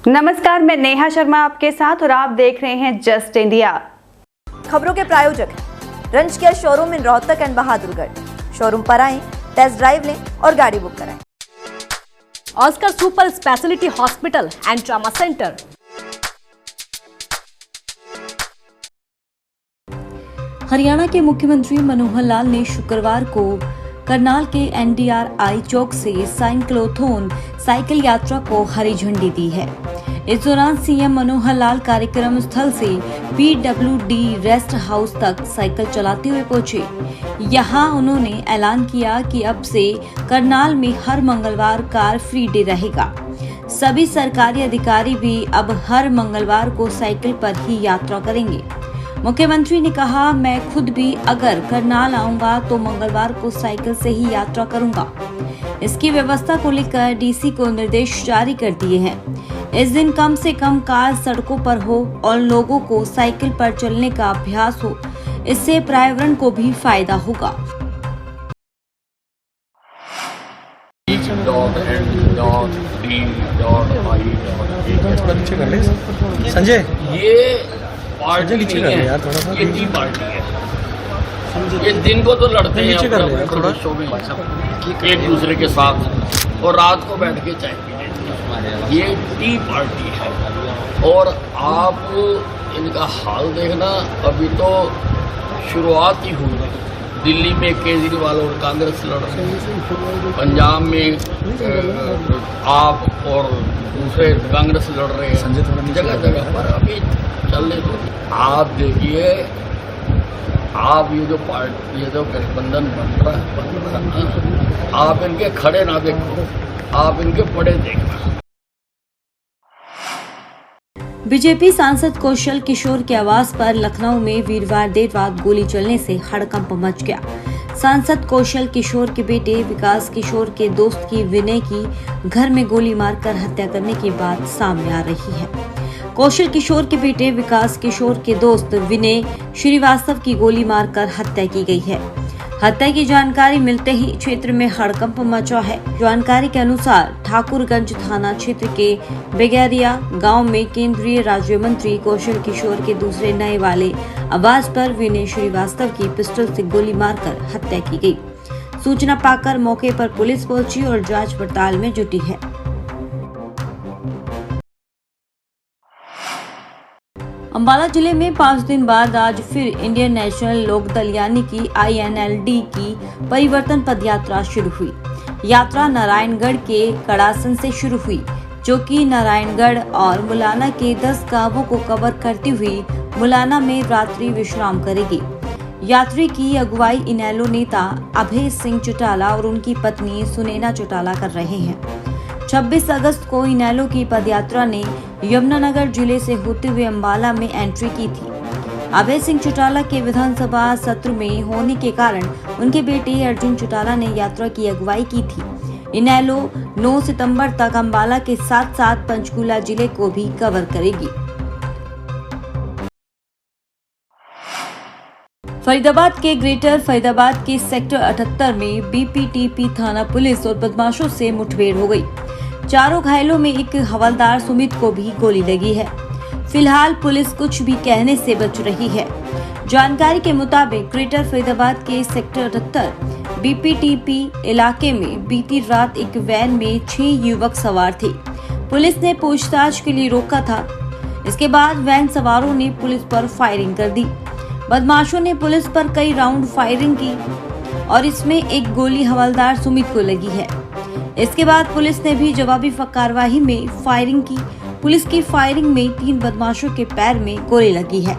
नमस्कार, मैं नेहा शर्मा आपके साथ और आप देख रहे हैं जस्ट इंडिया। खबरों के प्रायोजक हैं रंज care showroom in Rohtak and Bahadurgarh. Showroom पर आएं, टेस्ट ड्राइव लें और गाड़ी बुक कराएं। Oscar super speciality hospital and trauma centre. Haryana के मुख्यमंत्री मनोहर लाल ने शुक्रवार को करनाल के NDRI चौक से साइक्लोथॉन साइकिल यात्रा को हरी झंडी दी है। इस दौरान सीएम मनोहर लाल कार्यक्रम स्थल से PWD रेस्ट हाउस तक साइकिल चलाते हुए पहुंचे। यहां उन्होंने ऐलान किया कि अब से करनाल में हर मंगलवार कार फ्री डे रहेगा। सभी सरकारी अधिकारी भी अब हर मंगलवार को साइकिल पर ही यात्रा करेंगे। मुख्यमंत्री ने कहा, मैं खुद भी अगर करनाल आऊंगा तो मंगलवार को साइकिल से ही यात्रा करूंगा। इसकी व्यवस्था को लेकर DC को निर्देश जारी कर दिए हैं। इस दिन कम से कम कार सड़कों पर हो और लोगों को साइकिल पर चलने का अभ्यास हो। इससे पर्यावरण को भी फायदा होगा। संजय, ये पार्टी नहीं है यार, थोड़ा सा ये टी पार्टी है। ये दिन को तो लड़ते हैं थोड़ा शो में एक दूसरे के साथ और रात को बैठ के चाय पीते हैं। ये टी पार्टी है और आप इनका हाल देखना, अभी तो शुरुआत ही हुई। दिल्ली में केजरीवाल और कांग्रेस लड़ रहे हैं, पंजाब में आप और दूसरे कांग्रेस लड़ रहे हैं, जगह जगह पर अभी चलने दो। आप देखिए, आप ये जो गठबंधन बन रहा है, आप इनके खड़े ना देखो, आप इनके पड़े देखना। बीजेपी सांसद कौशल किशोर के आवास पर लखनऊ में वीरवार देर रात गोली चलने से हड़कंप मच गया। सांसद कौशल किशोर के बेटे विकास किशोर के दोस्त की विनय की घर में गोली मारकर हत्या करने की बात सामने आ रही है। कौशल किशोर के बेटे विकास किशोर के दोस्त विनय श्रीवास्तव की गोली मारकर हत्या की गई है। हत्या की जानकारी मिलते ही क्षेत्र में हड़कंप मचा है। जानकारी के अनुसार ठाकुरगंज थाना क्षेत्र के बेगैरिया गांव में केंद्रीय राज्य मंत्री कौशल किशोर के दूसरे नए वाले आवास पर विनय श्रीवास्तव की पिस्टल से गोली मारकर हत्या की गई। सूचना पाकर मौके पर पुलिस पहुंची और जांच पड़ताल में जुटी है। अंबाला जिले में 5 दिन बाद आज फिर इंडियन नेशनल लोकदल यानी कि INLD की परिवर्तन पदयात्रा शुरू हुई। यात्रा नारायणगढ़ के कड़ासन से शुरू हुई, जो कि नारायणगढ़ और मुलाना के 10 गांवों को कवर करती हुई मुलाना में रात्रि विश्राम करेगी। यात्री की अगुवाई इनेलो नेता अभय सिंह चौटाला और उनकी पत्नी सुनैना चौटाला कर रहे हैं। 26 अगस्त को इनेलो की पदयात्रा ने यमुनानगर जिले से होते हुए अंबाला में एंट्री की थी। अभय सिंह चौटाला के विधानसभा सत्र में होने के कारण उनके बेटे अर्जुन चौटाला ने यात्रा की अगुवाई की थी। इनेलो 9 सितंबर तक अंबाला के साथ साथ पंचकुला जिले को भी कवर करेगी। फरीदाबाद के ग्रेटर फरीदाबाद के सेक्टर 78 में BPTP थाना पुलिस और बदमाशों से मुठभेड़ हो गई। चारों घायलों में एक हवलदार सुमित को भी गोली लगी है। फिलहाल पुलिस कुछ भी कहने से बच रही है। जानकारी के मुताबिक ग्रेटर फरीदाबाद के सेक्टर 78 BPTP इलाके में बीती रात एक वैन में 6 युवक सवार थे। पुलिस ने पूछताछ के लिए रोका था। इसके बाद वैन सवारों ने पुलिस पर फायरिंग कर दी। बदमाशों ने पुलिस पर कई राउंड फायरिंग की और इसमें एक गोली हवलदार सुमित को लगी है। इसके बाद पुलिस ने भी जवाबी कार्रवाई में फायरिंग की। पुलिस की फायरिंग में 3 बदमाशों के पैर में गोली लगी है।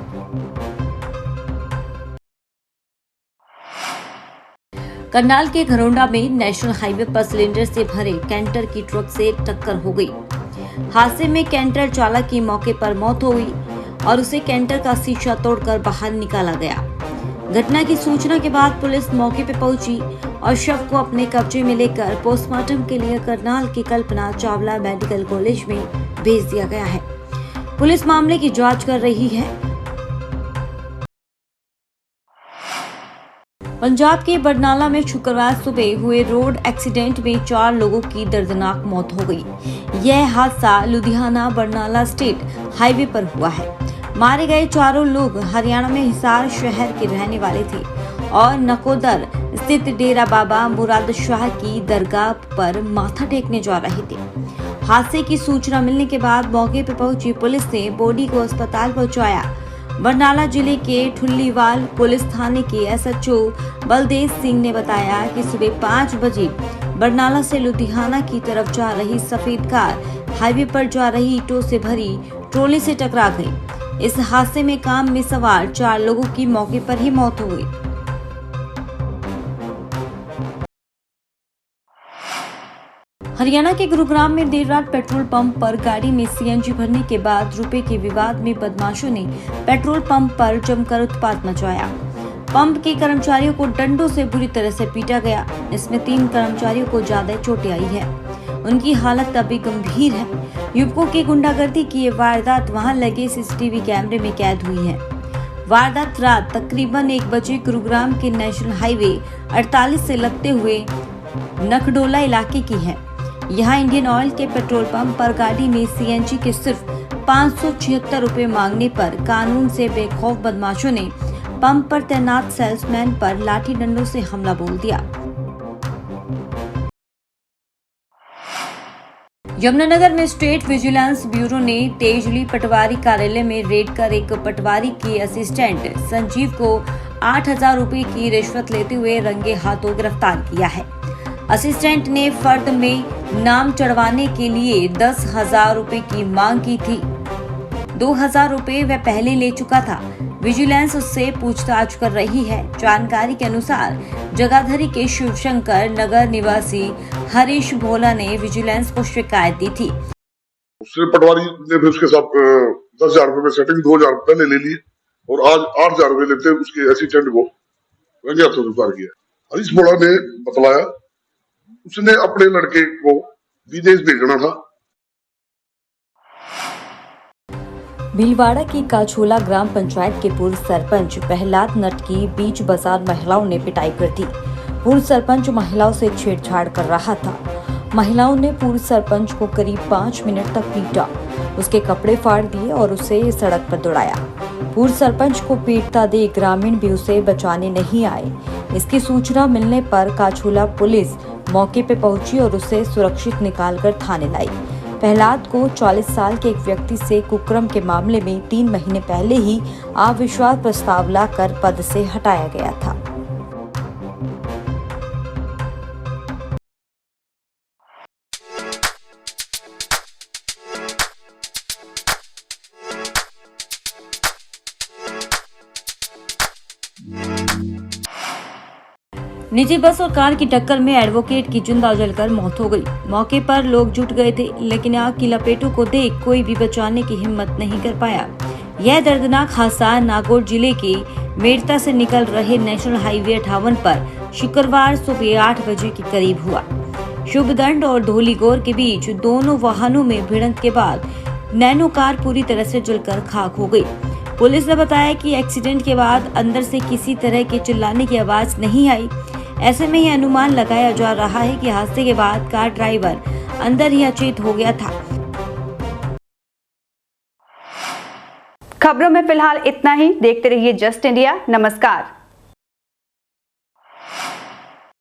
करनाल के घरोंडा में नेशनल हाईवे पर सिलेंडर से भरे कैंटर की ट्रक से टक्कर हो गई। हादसे में कैंटर चालक की मौके पर मौत हो गई और उसे कैंटर का शीशा तोड़कर बाहर निकाला गया। घटना की सूचना के बाद पुलिस मौके पर पहुंची और शव को अपने कब्जे में लेकर पोस्टमार्टम के लिए करनाल के कल्पना चावला मेडिकल कॉलेज में भेज दिया गया है। पुलिस मामले की जांच कर रही है। पंजाब के बरनाला में शुक्रवार सुबह हुए रोड एक्सीडेंट में 4 लोगों की दर्दनाक मौत हो गई। यह हादसा लुधियाना बरनाला स्टेट हाईवे पर हुआ है। मारे गए चारों लोग हरियाणा में हिसार शहर के रहने वाले थे और नकोदर स्थित डेरा बाबा मुराद शाह की दरगाह पर माथा टेकने जा रहे थे। हादसे की सूचना मिलने के बाद मौके पर पहुंची पुलिस ने बॉडी को अस्पताल पहुंचाया। बरनाला जिले के ठुल्लीवाल पुलिस थाने के एसएचओ बलदेव सिंह ने बताया कि सुबह 5 बजे बरनाला से लुधियाना की तरफ जा रही सफेद कार हाईवे पर जा रही ईंटों से भरी ट्रॉली से टकरा गई। इस हादसे में कार में सवार 4 लोगों की मौके पर ही मौत हो गई। हरियाणा के गुरुग्राम में देर रात पेट्रोल पंप पर गाड़ी में सीएनजी भरने के बाद रुपए के विवाद में बदमाशों ने पेट्रोल पंप पर जमकर उत्पात मचाया। पंप के कर्मचारियों को डंडों से बुरी तरह से पीटा गया। इसमें 3 कर्मचारियों को ज्यादा चोटें आई है। उनकी हालत अभी गंभीर है। युवकों की गुंडागर्दी की ये वारदात वहां लगे सीसीटीवी कैमरे में कैद हुई है। वारदात रात तकरीबन 1 बजे गुरुग्राम के नेशनल हाईवे 48 से लगते हुए नखडोला इलाके की है। यहाँ इंडियन ऑयल के पेट्रोल पंप पर गाड़ी में सीएनजी के सिर्फ 576 रुपए मांगने पर कानून से बेखौफ बदमाशों ने पंप पर तैनात सेल्समैन पर लाठी डंडों से हमला बोल दिया। यमुनानगर में स्टेट विजिलेंस ब्यूरो ने तेजली पटवारी कार्यालय में रेड कर एक पटवारी के असिस्टेंट संजीव को 8,000 रुपए की रिश्वत लेते हुए रंगे हाथों गिरफ्तार किया है। असिस्टेंट ने फर्द में नाम चढ़वाने के लिए 10,000 रुपए की मांग की थी। 2,000 रुपए वह पहले ले चुका था। विजिलेंस उससे पूछताछ कर रही है। जानकारी के अनुसार जगाधरी के शिवशंकर नगर निवासी हरीश भोला ने विजिलेंस को शिकायत दी थी। उसने पटवारी ने भी उसके साथ 10,000 रुपए में सेटिंग 2,000 पहले ले लिए और आज 8,000 रुपए लेते उसके असिस्टेंट को रंगे हाथों गिरफ्तार किया। हरीश भोला ने बतलाया उसने अपने लड़के को विदेश भेजना था। भीलवाड़ा की काछोला ग्राम पंचायत के पूर्व सरपंच प्रहलाद नट की बीच बाजार महिलाओं ने पिटाई कर दी। पूर्व सरपंच महिलाओं से छेड़छाड़ कर रहा था। महिलाओं ने पूर्व सरपंच को करीब 5 मिनट तक पीटा, उसके कपड़े फाड़ दिए और उसे सड़क पर दौड़ाया। पूर्व सरपंच को पीटता देख ग्रामीण भी उसे बचाने नहीं आए। इसकी सूचना मिलने पर काछोला पुलिस मौके पर पहुंची और उसे सुरक्षित निकालकर थाने लाई। प्रहलाद को 40 साल के एक व्यक्ति से कुकर्म के मामले में 3 महीने पहले ही अविश्वास प्रस्ताव लाकर पद से हटाया गया था। निजी बस और कार की टक्कर में एडवोकेट की जिंदा जलकर मौत हो गई। मौके पर लोग जुट गए थे, लेकिन आग की लपेटों को देख कोई भी बचाने की हिम्मत नहीं कर पाया। यह दर्दनाक हादसा नागौर जिले के मेड़ता से निकल रहे नेशनल हाईवे 58 पर शुक्रवार सुबह 8 बजे के करीब हुआ। शुभदंड और धोलीगौर के बीच दोनों वाहनों में भिड़ंत के बाद नैनो कार पूरी तरह से जलकर खाक हो गई। पुलिस ने बताया कि एक्सीडेंट के बाद अंदर से किसी तरह के चिल्लाने की आवाज नहीं आई। ऐसे में यह अनुमान लगाया जा रहा है कि हादसे के बाद कार ड्राइवर अंदर ही अचेत हो गया था। खबरों में फिलहाल इतना ही। देखते रहिए जस्ट इंडिया। नमस्कार।